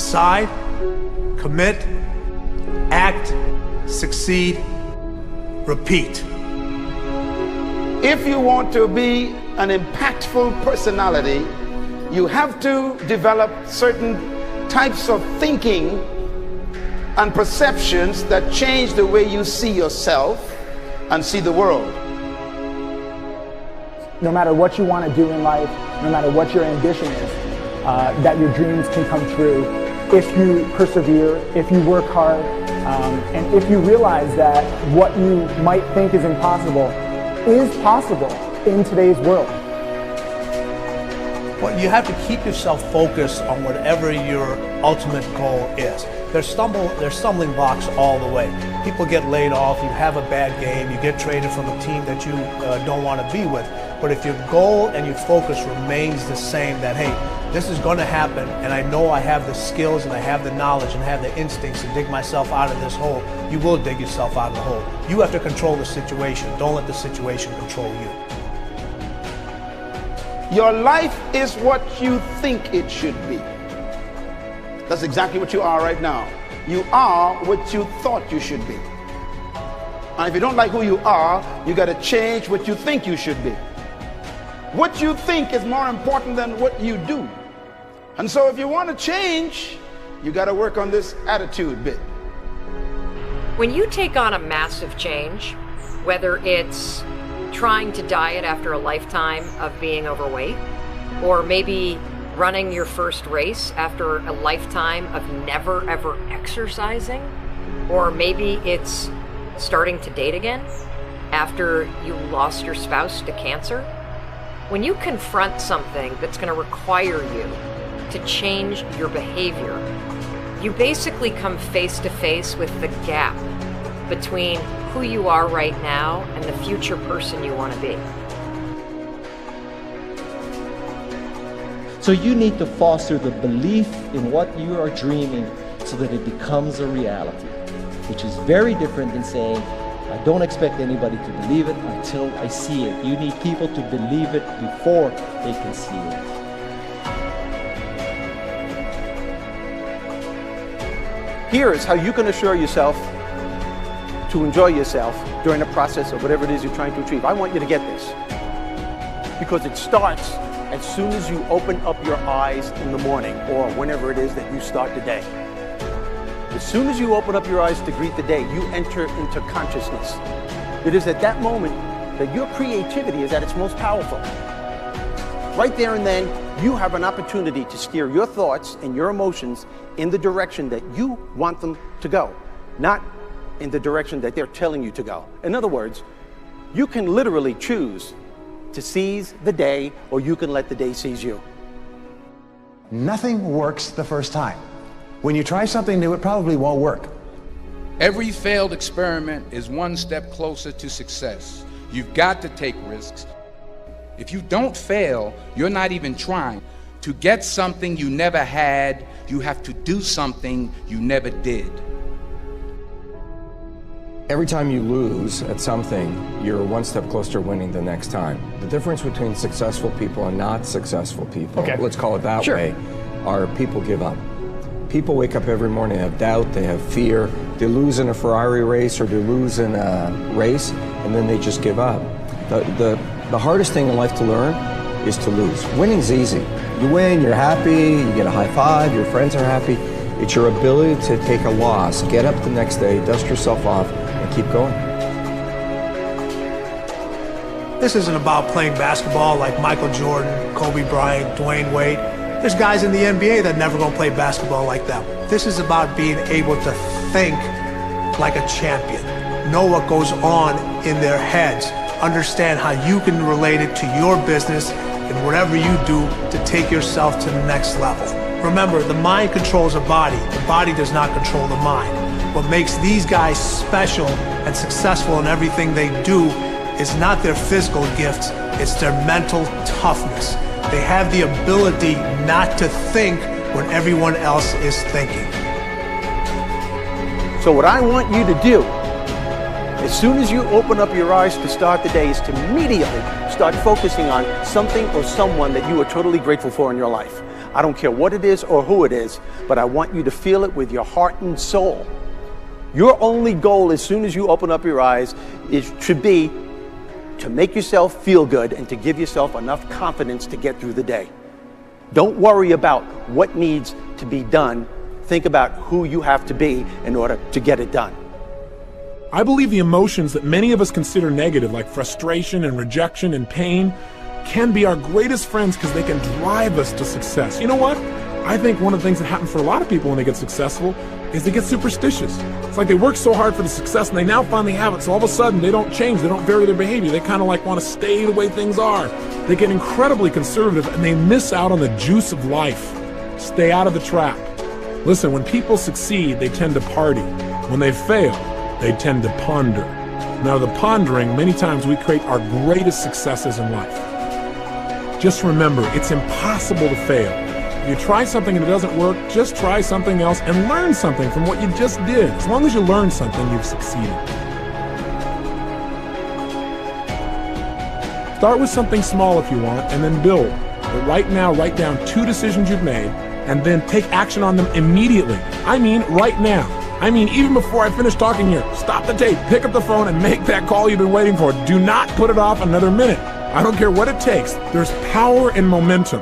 Decide, commit, act, succeed, repeat. If you want to be an impactful personality, you have to develop certain types of thinking and perceptions that change the way you see yourself and see the world. No matter what you want to do in life, no matter what your ambition is, that your dreams can come true if you persevere, if you work hard, and if you realize that what you might think is impossible is possible in today's world. Well, you have to keep yourself focused on whatever your ultimate goal is. There's stumbling blocks all the way. People get laid off, you have a bad game, you get traded from a team that you don't want to be with. But if your goal and your focus remains the same, that hey, this is going to happen, and I know I have the skills and I have the knowledge and have the instincts to dig myself out of this hole, you will dig yourself out of the hole. You have to control the situation. Don't let the situation control you. Your life is what you think it should be. That's exactly what you are right now. You are what you thought you should be. And if you don't like who you are, you got to change what you think you should be. What you think is more important than what you do. And so if you want to change, you got to work on this attitude bit. When you take on a massive change, whether it's trying to diet after a lifetime of being overweight, or maybe running your first race after a lifetime of never ever exercising, or maybe it's starting to date again after you lost your spouse to cancer. When you confront something that's going to require you to change your behavior, you basically come face to face with the gap between who you are right now and the future person you want to be. So you need to foster the belief in what you are dreaming so that it becomes a reality, which is very different than saying, I don't expect anybody to believe it until I see it. You need people to believe it before they can see it. Here is how you can assure yourself to enjoy yourself during the process of whatever it is you're trying to achieve. I want you to get this, because it starts as soon as you open up your eyes in the morning, or whenever it is that you start the day. As soon as you open up your eyes to greet the day, you enter into consciousness. It is at that moment that your creativity is at its most powerful. Right there and then, you have an opportunity to steer your thoughts and your emotions in the direction that you want them to go, not in the direction that they're telling you to go. In other words, you can literally choose to seize the day, or you can let the day seize you. Nothing works the first time. When you try something new, it probably won't work. Every failed experiment is one step closer to success. You've got to take risks. If you don't fail, you're not even trying. To get something you never had, you have to do something you never did. Every time you lose at something, you're one step closer to winning the next time. The difference between successful people and not successful people, let's call it that way, are people give up. People wake up every morning, they have doubt, they have fear, they lose in a Ferrari race or they lose in a race, and then they just give up. The hardest thing in life to learn is to lose. Winning's easy. You win, you're happy, you get a high five, your friends are happy. It's your ability to take a loss, get up the next day, dust yourself off, and keep going. This isn't about playing basketball like Michael Jordan, Kobe Bryant, Dwayne Wade. There's guys in the NBA that never gonna play basketball like them. This is about being able to think like a champion, know what goes on in their heads, understand how you can relate it to your business and whatever you do to take yourself to the next level. Remember, the mind controls the body does not control the mind. What makes these guys special and successful in everything they do is not their physical gifts, it's their mental toughness. They have the ability not to think when everyone else is thinking. So what I want you to do, as soon as you open up your eyes to start the day, is to immediately start focusing on something or someone that you are totally grateful for in your life. I don't care what it is or who it is, but I want you to feel it with your heart and soul. Your only goal as soon as you open up your eyes should be to make yourself feel good and to give yourself enough confidence to get through the day. Don't worry about what needs to be done. Think about who you have to be in order to get it done. I believe the emotions that many of us consider negative, like frustration and rejection and pain, can be our greatest friends because they can drive us to success. You know what? I think one of the things that happens for a lot of people when they get successful is they get superstitious. It's like they work so hard for the success and they now finally have it, so all of a sudden they don't change, they don't vary their behavior, they kind of like want to stay the way things are. They get incredibly conservative and they miss out on the juice of life. Stay out of the trap. Listen, when people succeed, they tend to party. When they fail, they tend to ponder. Now, the pondering, many times we create our greatest successes in life. Just remember, it's impossible to fail. If you try something and it doesn't work, just try something else and learn something from what you just did. As long as you learn something, you've succeeded. Start with something small if you want, and then build. But right now, write down 2 decisions you've made, and then take action on them immediately. I mean, right now. I mean, even before I finish talking here, stop the tape, pick up the phone, and make that call you've been waiting for. Do not put it off another minute. I don't care what it takes. There's power in momentum.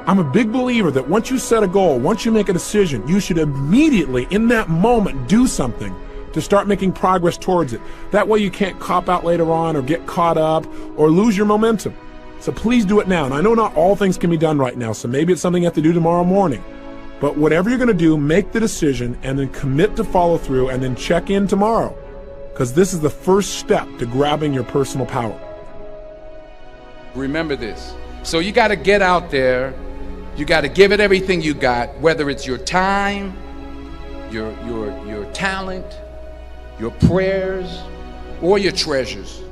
I'm a big believer that once you set a goal, once you make a decision, you should immediately, in that moment, do something to start making progress towards it. That way you can't cop out later on or get caught up or lose your momentum. So please do it now. And I know not all things can be done right now, so maybe it's something you have to do tomorrow morning. But whatever you're going to do, make the decision and then commit to follow through and then check in tomorrow. Because this is the first step to grabbing your personal power. Remember this. So you got to get out there. You got to give it everything you got, whether it's your time, your talent, your prayers, or your treasures.